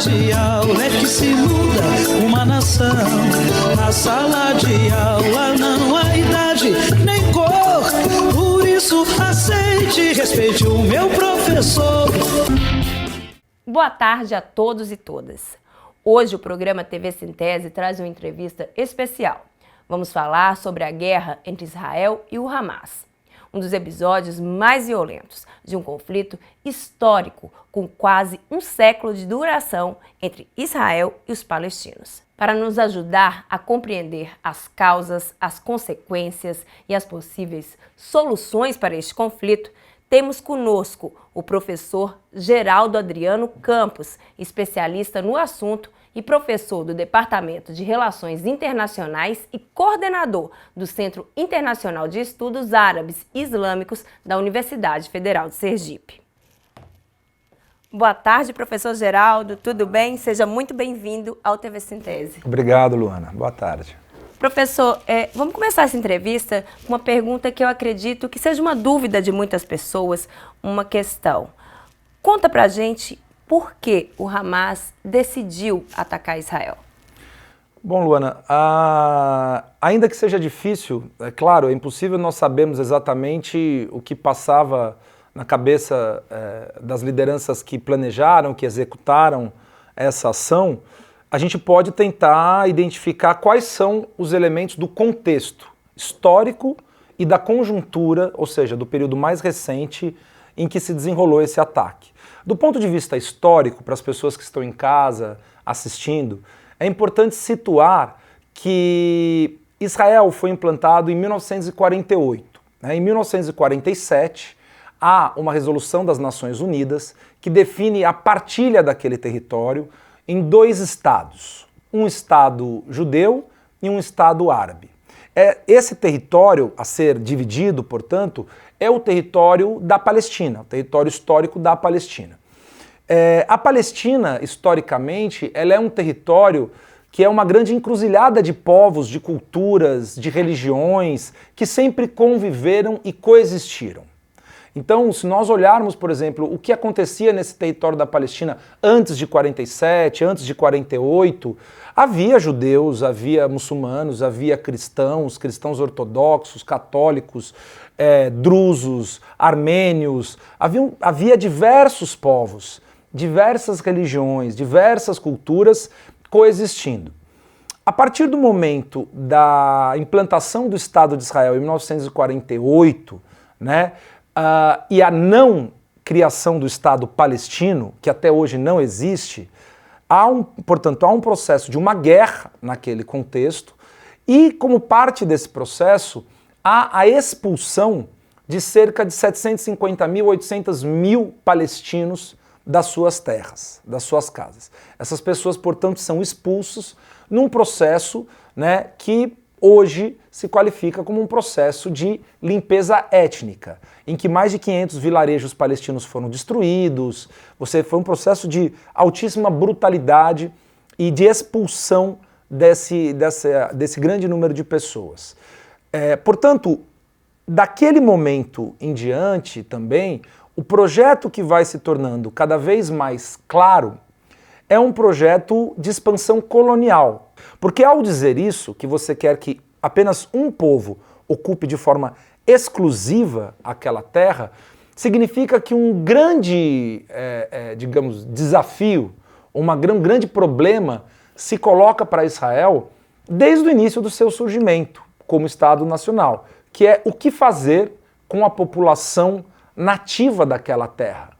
de aula é que se muda uma nação. Na sala de aula não há idade nem cor. Por isso aceite e respeite o meu professor. Boa tarde a todos e todas. Hoje o programa TV Sintese traz uma entrevista especial. Vamos falar sobre a guerra entre Israel e o Hamas. Um dos episódios mais violentos de um conflito histórico com quase um século de duração entre Israel e os palestinos. Para nos ajudar a compreender as causas, as consequências e as possíveis soluções para este conflito, temos conosco o professor Geraldo Adriano Campos, especialista no assunto e professor do Departamento de Relações Internacionais e coordenador do Centro Internacional de Estudos Árabes e Islâmicos da Universidade Federal de Sergipe. Boa tarde, professor Geraldo, tudo bem? Seja muito bem-vindo ao TV Sintese. Obrigado, Luana. Boa tarde. Professor, vamos começar essa entrevista com uma pergunta que eu acredito que seja uma dúvida de muitas pessoas, uma questão. Conta pra gente por que o Hamas decidiu atacar Israel. Bom, Luana, ainda que seja difícil, é claro, é impossível nós sabermos exatamente o que passava na cabeça das lideranças que planejaram, que executaram essa ação. A gente pode tentar identificar quais são os elementos do contexto histórico e da conjuntura, ou seja, do período mais recente em que se desenrolou esse ataque. Do ponto de vista histórico, para as pessoas que estão em casa assistindo, é importante situar que Israel foi implantado em 1948. Em 1947, há uma resolução das Nações Unidas que define a partilha daquele território em dois estados, um estado judeu e um estado árabe. Esse território a ser dividido, portanto, é o território da Palestina, o território histórico da Palestina. A Palestina, historicamente, ela é um território que é uma grande encruzilhada de povos, de culturas, de religiões, que sempre conviveram e coexistiram. Então, se nós olharmos, por exemplo, o que acontecia nesse território da Palestina antes de 47, antes de 48, havia judeus, havia muçulmanos, havia cristãos ortodoxos, católicos, drusos, armênios, havia diversos povos, diversas religiões, diversas culturas coexistindo. A partir do momento da implantação do Estado de Israel em 1948, e a não criação do Estado palestino, que até hoje não existe, portanto, há um processo de uma guerra naquele contexto e, como parte desse processo, há a expulsão de cerca de 750 mil, 800 mil palestinos das suas terras, das suas casas. Essas pessoas, portanto, são expulsos num processo que hoje se qualifica como um processo de limpeza étnica, em que mais de 500 vilarejos palestinos foram destruídos. Foi um processo de altíssima brutalidade e de expulsão desse grande número de pessoas. Portanto, daquele momento em diante também, o projeto que vai se tornando cada vez mais claro é um projeto de expansão colonial. Porque ao dizer isso, que você quer que apenas um povo ocupe de forma exclusiva aquela terra, significa que um grande, desafio, um grande problema se coloca para Israel desde o início do seu surgimento como Estado nacional, que é o que fazer com a população nativa daquela terra,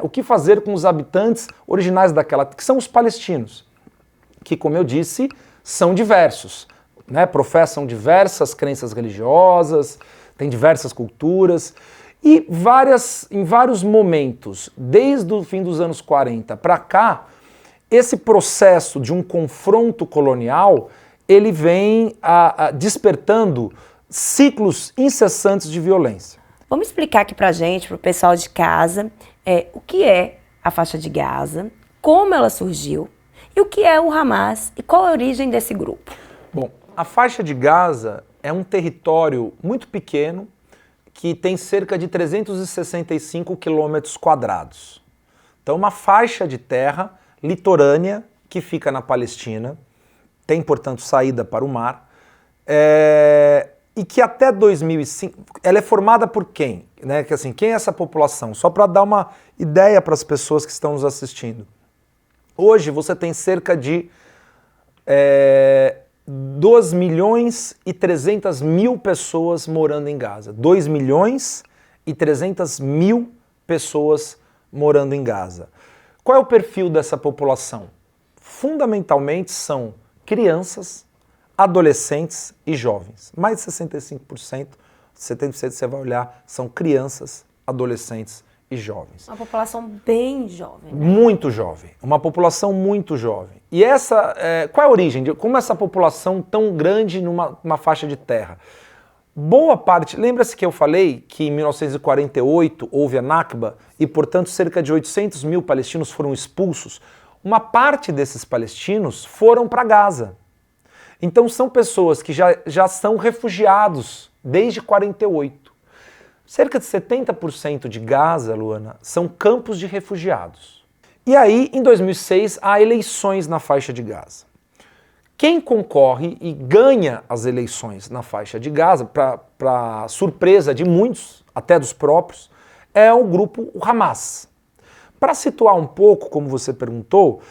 O que fazer com os habitantes originais daquela terra, que são os palestinos, que, como eu disse, são diversos, professam diversas crenças religiosas, têm diversas culturas, e em vários momentos, desde o fim dos anos 40 para cá, esse processo de um confronto colonial, ele vem despertando ciclos incessantes de violência. Vamos explicar aqui pra gente, pro pessoal de casa, o que é a faixa de Gaza, como ela surgiu, e o que é o Hamas e qual a origem desse grupo. Bom, a faixa de Gaza é um território muito pequeno que tem cerca de 365 quilômetros quadrados. Então, uma faixa de terra litorânea que fica na Palestina, tem, portanto, saída para o mar, e que até 2005, ela é formada por quem? Né? Que, assim, quem é essa população? Só para dar uma ideia para as pessoas que estão nos assistindo. Hoje você tem cerca de 2 milhões e 300 mil pessoas morando em Gaza. 2 milhões e 300 mil pessoas morando em Gaza. Qual é o perfil dessa população? Fundamentalmente são crianças, adolescentes e jovens. Mais de 65%, 70% você vai olhar, são crianças, adolescentes e jovens. Uma população bem jovem. Né? Muito jovem, uma população muito jovem. E essa, qual é a origem? Como essa população tão grande numa faixa de terra? Boa parte, lembra-se que eu falei que em 1948 houve a Nakba e, portanto, cerca de 800 mil palestinos foram expulsos? Uma parte desses palestinos foram para Gaza. Então são pessoas que já são refugiados desde 48. Cerca de 70% de Gaza, Luana, são campos de refugiados. E aí, em 2006, há eleições na faixa de Gaza. Quem concorre e ganha as eleições na faixa de Gaza, para surpresa de muitos, até dos próprios, é o grupo Hamas. Para situar um pouco, como você perguntou,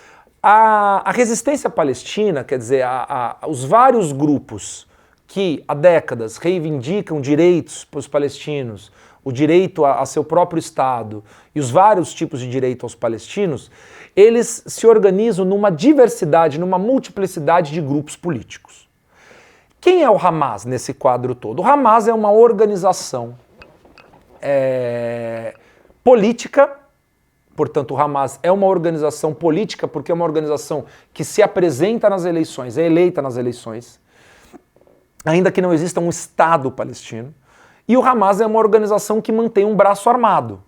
a resistência palestina, quer dizer, os vários grupos que há décadas reivindicam direitos para os palestinos, o direito a seu próprio Estado e os vários tipos de direito aos palestinos, eles se organizam numa diversidade, numa multiplicidade de grupos políticos. Quem é o Hamas nesse quadro todo? O Hamas é uma organização política. Portanto, o Hamas é uma organização política porque é uma organização que se apresenta nas eleições, é eleita nas eleições, ainda que não exista um Estado palestino. E o Hamas é uma organização que mantém um braço armado.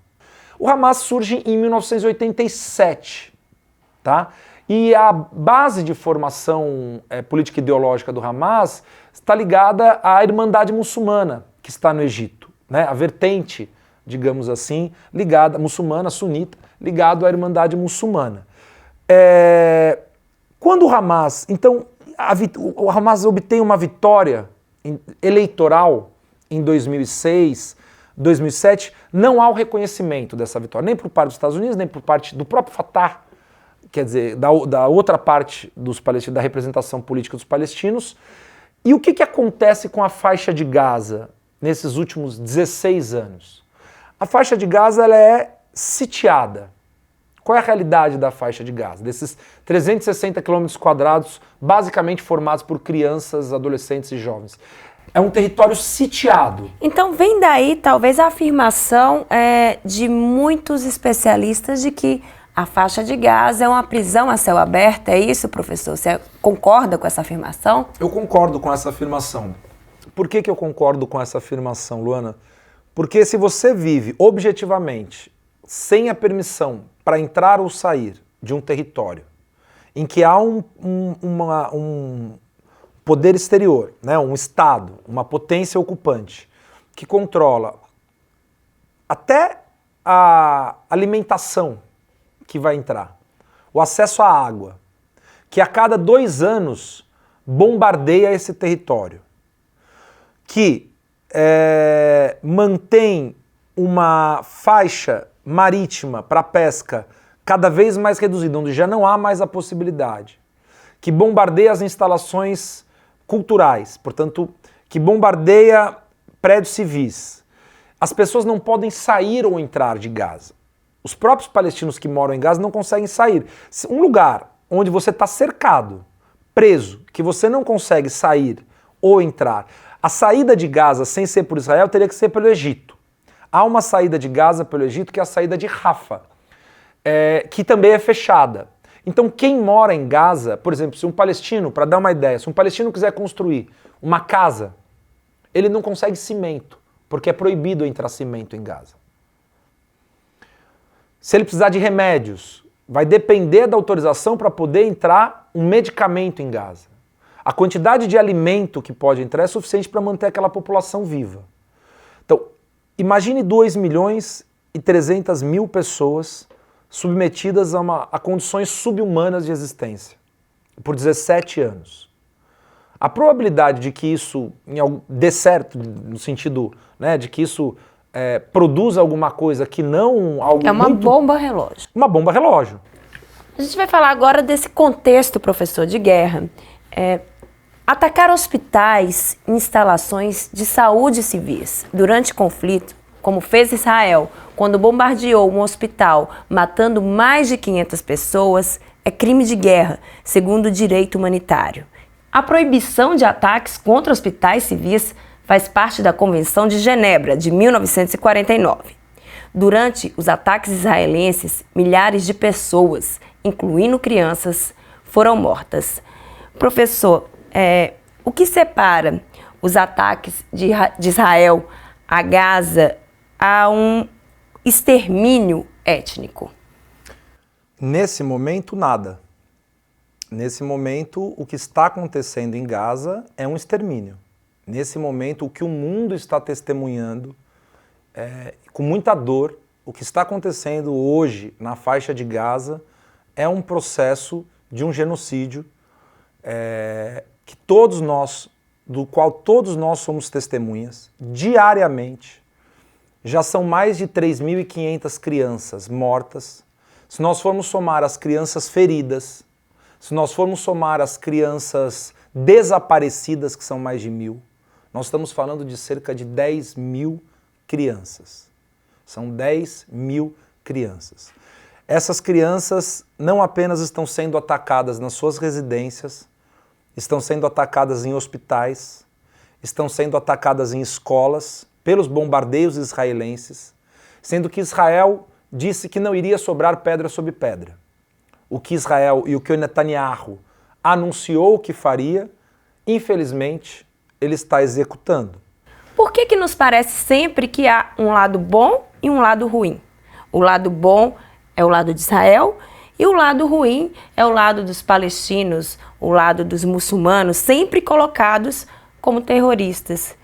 O Hamas surge em 1987, tá? E a base de formação política e ideológica do Hamas está ligada à Irmandade Muçulmana, que está no Egito, né? A vertente, digamos assim, ligada, muçulmana, sunita, ligado à Irmandade Muçulmana. Quando o Hamas, então, o Hamas obtém uma vitória eleitoral em 2006, 2007, não há o reconhecimento dessa vitória, nem por parte dos Estados Unidos, nem por parte do próprio Fatah, quer dizer, da outra parte dos palestinos, da representação política dos palestinos. E o que acontece com a faixa de Gaza nesses últimos 16 anos? A faixa de Gaza ela é sitiada. Qual é a realidade da faixa de Gaza? Desses 360 quilômetros quadrados, basicamente formados por crianças, adolescentes e jovens. É um território sitiado. Então vem daí talvez a afirmação de muitos especialistas de que a faixa de Gaza é uma prisão a céu aberto. É isso, professor? Você concorda com essa afirmação? Eu concordo com essa afirmação. Por que eu concordo com essa afirmação, Luana? Porque se você vive objetivamente, sem a permissão para entrar ou sair de um território em que há um poder exterior, né, um Estado, uma potência ocupante, que controla até a alimentação que vai entrar, o acesso à água, que a cada 2 anos bombardeia esse território, que mantém uma faixa marítima para pesca cada vez mais reduzida, onde já não há mais a possibilidade, que bombardeia as instalações culturais, portanto, que bombardeia prédios civis. As pessoas não podem sair ou entrar de Gaza. Os próprios palestinos que moram em Gaza não conseguem sair. Um lugar onde você está cercado, preso, que você não consegue sair ou entrar. A saída de Gaza, sem ser por Israel, teria que ser pelo Egito. Há uma saída de Gaza pelo Egito, que é a saída de Rafah, que também é fechada. Então quem mora em Gaza, por exemplo, se um palestino, para dar uma ideia, se um palestino quiser construir uma casa, ele não consegue cimento, porque é proibido entrar cimento em Gaza. Se ele precisar de remédios, vai depender da autorização para poder entrar um medicamento em Gaza. A quantidade de alimento que pode entrar é suficiente para manter aquela população viva. Então, imagine 2 milhões e 300 mil pessoas submetidas a condições subhumanas de existência, por 17 anos. A probabilidade de que isso dê certo, no sentido, né, de que isso produza alguma coisa que não algo É uma bomba relógio. Uma bomba relógio. A gente vai falar agora desse contexto, professor, de guerra. Atacar hospitais e instalações de saúde civis durante conflito, como fez Israel quando bombardeou um hospital, matando mais de 500 pessoas, é crime de guerra, segundo o direito humanitário. A proibição de ataques contra hospitais civis faz parte da Convenção de Genebra, de 1949. Durante os ataques israelenses, milhares de pessoas, incluindo crianças, foram mortas. Professor, o que separa os ataques de Israel a Gaza a um extermínio étnico? Nesse momento, nada. Nesse momento, o que está acontecendo em Gaza é um extermínio. Nesse momento, o que o mundo está testemunhando, com muita dor, o que está acontecendo hoje na faixa de Gaza é um processo de um genocídio do qual todos nós somos testemunhas, diariamente. Já são mais de 3.500 crianças mortas. Se nós formos somar as crianças feridas, se nós formos somar as crianças desaparecidas, que são mais de 1.000, nós estamos falando de cerca de 10.000 crianças. São 10.000 crianças. Essas crianças não apenas estão sendo atacadas nas suas residências, estão sendo atacadas em hospitais, estão sendo atacadas em escolas pelos bombardeios israelenses, sendo que Israel disse que não iria sobrar pedra sobre pedra. O que Israel e o que o Netanyahu anunciou que faria, infelizmente, ele está executando. Por que nos parece sempre que há um lado bom e um lado ruim? O lado bom é o lado de Israel e o lado ruim é o lado dos palestinos, o lado dos muçulmanos, sempre colocados como terroristas.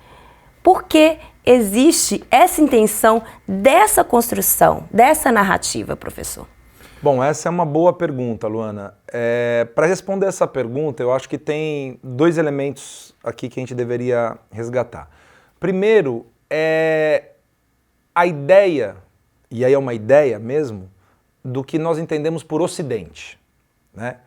Por que existe essa intenção dessa construção, dessa narrativa, professor? Bom, essa é uma boa pergunta, Luana. Para responder essa pergunta, eu acho que tem dois elementos aqui que a gente deveria resgatar. Primeiro, a ideia, e aí é uma ideia mesmo, do que nós entendemos por Ocidente, né?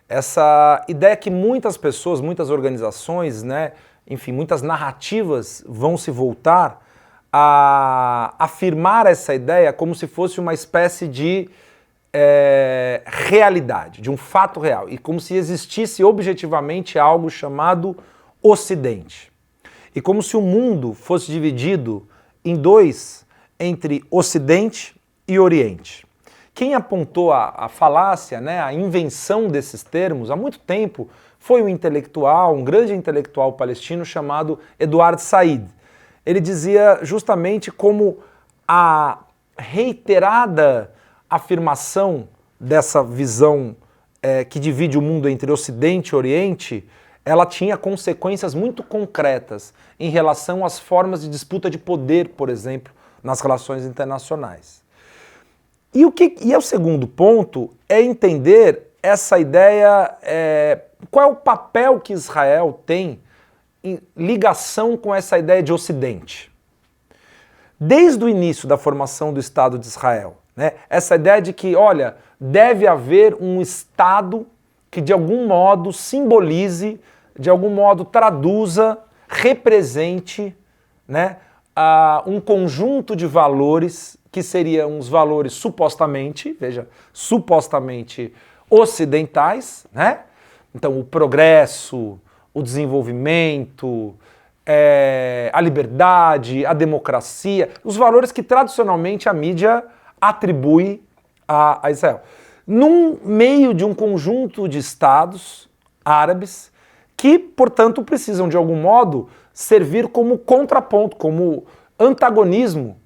Essa ideia que muitas pessoas, muitas organizações, né, enfim, muitas narrativas vão se voltar a afirmar essa ideia como se fosse uma espécie de realidade, de um fato real, e como se existisse objetivamente algo chamado Ocidente. E como se o mundo fosse dividido em dois, entre Ocidente e Oriente. Quem apontou a falácia, né, a invenção desses termos, há muito tempo, foi um intelectual, um grande intelectual palestino chamado Eduard Said. Ele dizia justamente como a reiterada afirmação dessa visão que divide o mundo entre Ocidente e Oriente, ela tinha consequências muito concretas em relação às formas de disputa de poder, por exemplo, nas relações internacionais. E o segundo ponto é entender essa ideia, qual é o papel que Israel tem em ligação com essa ideia de Ocidente. Desde o início da formação do Estado de Israel, né, essa ideia de que, olha, deve haver um Estado que de algum modo simbolize, de algum modo traduza, represente, né, um conjunto de valores que seriam os valores supostamente, veja, supostamente ocidentais, né? Então o progresso, o desenvolvimento, a liberdade, a democracia, os valores que tradicionalmente a mídia atribui a Israel. Num meio de um conjunto de estados árabes que, portanto, precisam de algum modo servir como contraponto, como antagonismo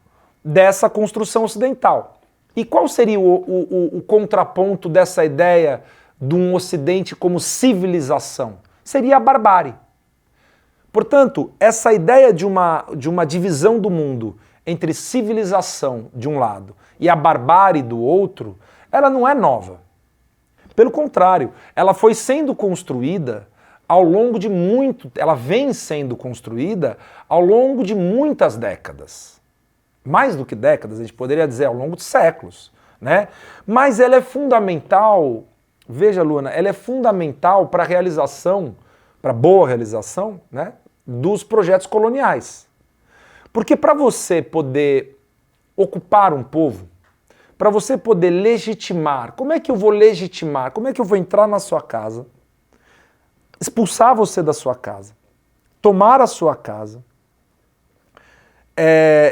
dessa construção ocidental. E qual seria o contraponto dessa ideia de um Ocidente como civilização? Seria a barbárie. Portanto, essa ideia de uma divisão do mundo entre civilização de um lado e a barbárie do outro, ela não é nova. Pelo contrário, ela foi sendo construída ao longo de ela vem sendo construída ao longo de muitas décadas. Mais do que décadas, a gente poderia dizer ao longo de séculos, né? Mas ela é fundamental, veja, Luana, ela é fundamental para a realização, para a boa realização, né, dos projetos coloniais. Porque para você poder ocupar um povo, para você poder legitimar, como é que eu vou legitimar? Como é que eu vou entrar na sua casa, expulsar você da sua casa, tomar a sua casa,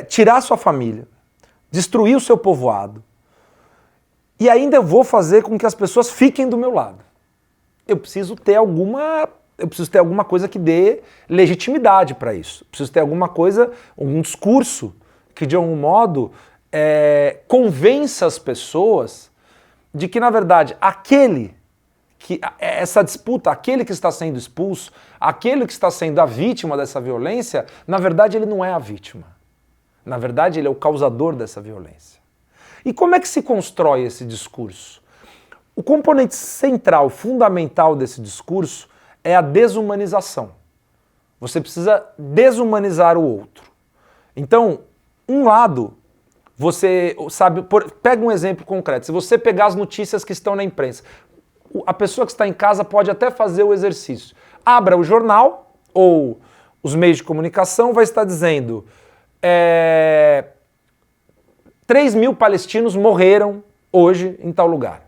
tirar a sua família, destruir o seu povoado, e ainda eu vou fazer com que as pessoas fiquem do meu lado. Eu preciso ter alguma coisa que dê legitimidade para isso. Preciso ter alguma coisa, um discurso que de algum modo convença as pessoas de que, na verdade, essa disputa, aquele que está sendo expulso, aquele que está sendo a vítima dessa violência, na verdade ele não é a vítima. Na verdade ele é o causador dessa violência. E como é que se constrói esse discurso? O componente central, fundamental desse discurso é a desumanização. Você precisa desumanizar o outro. Então, um lado, você sabe, pega um exemplo concreto. Se você pegar as notícias que estão na imprensa, a pessoa que está em casa pode até fazer o exercício. Abra o jornal ou os meios de comunicação, vai estar dizendo 3.000 palestinos morreram hoje em tal lugar.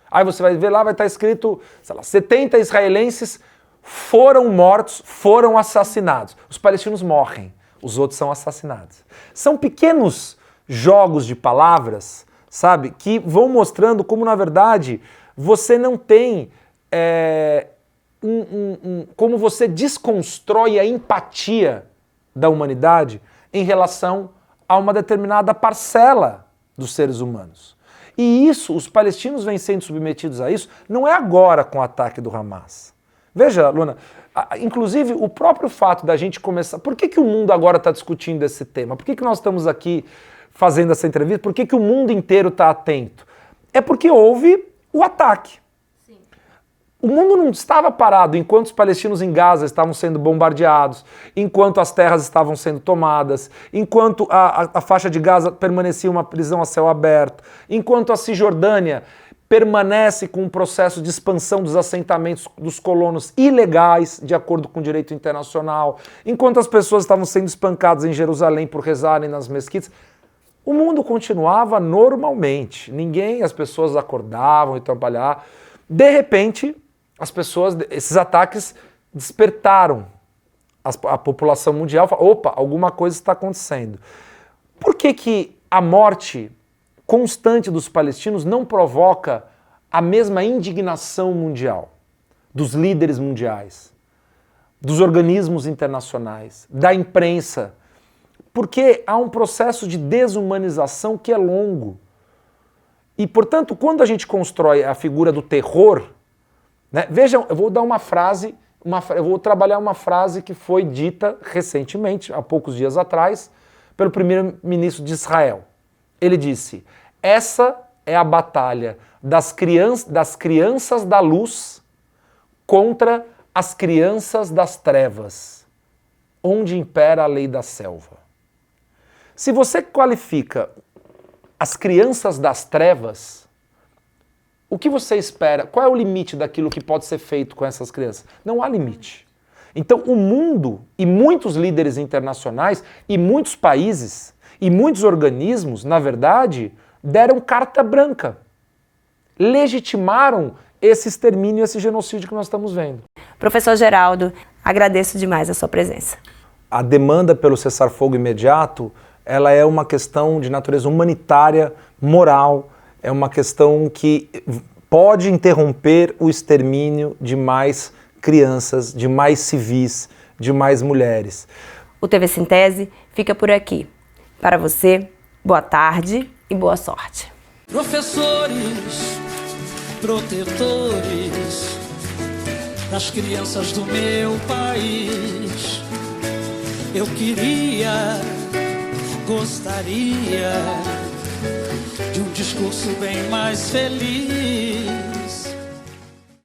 Aí você vai ver lá, vai estar escrito, sei lá, 70 israelenses foram mortos, foram assassinados. Os palestinos morrem, os outros são assassinados. São pequenos jogos de palavras, sabe, que vão mostrando como, na verdade, você não tem como você desconstrói a empatia da humanidade em relação a uma determinada parcela dos seres humanos. E isso, os palestinos vêm sendo submetidos a isso, não é agora com o ataque do Hamas. Veja, Luana, inclusive o próprio fato da gente começar... Por que o mundo agora está discutindo esse tema? Por que nós estamos aqui fazendo essa entrevista? Por que o mundo inteiro está atento? É porque houve o ataque. Sim. O mundo não estava parado enquanto os palestinos em Gaza estavam sendo bombardeados, enquanto as terras estavam sendo tomadas, enquanto a faixa de Gaza permanecia uma prisão a céu aberto, enquanto a Cisjordânia permanece com um processo de expansão dos assentamentos dos colonos ilegais, de acordo com o direito internacional, enquanto as pessoas estavam sendo espancadas em Jerusalém por rezarem nas mesquitas. O mundo continuava normalmente, as pessoas acordavam e trabalhavam. De repente, esses ataques despertaram a população mundial, falou, opa, alguma coisa está acontecendo. Por que a morte constante dos palestinos não provoca a mesma indignação mundial, dos líderes mundiais, dos organismos internacionais, da imprensa? Porque há um processo de desumanização que é longo. E, portanto, quando a gente constrói a figura do terror, né, vejam, eu vou dar uma frase, eu vou trabalhar uma frase que foi dita recentemente, há poucos dias atrás, pelo primeiro-ministro de Israel. Ele disse, essa é a batalha das crianças da luz contra as crianças das trevas, onde impera a lei da selva. Se você qualifica as crianças das trevas, o que você espera? Qual é o limite daquilo que pode ser feito com essas crianças? Não há limite. Então o mundo e muitos líderes internacionais e muitos países e muitos organismos, na verdade, deram carta branca. Legitimaram esse extermínio, esse genocídio que nós estamos vendo. Professor Geraldo, agradeço demais a sua presença. A demanda pelo cessar-fogo imediato, ela é uma questão de natureza humanitária, moral, é uma questão que pode interromper o extermínio de mais crianças, de mais civis, de mais mulheres. O TV Sintese fica por aqui. Para você, boa tarde e boa sorte. Professores, protetores das crianças do meu país, eu gostaria de um discurso bem mais feliz.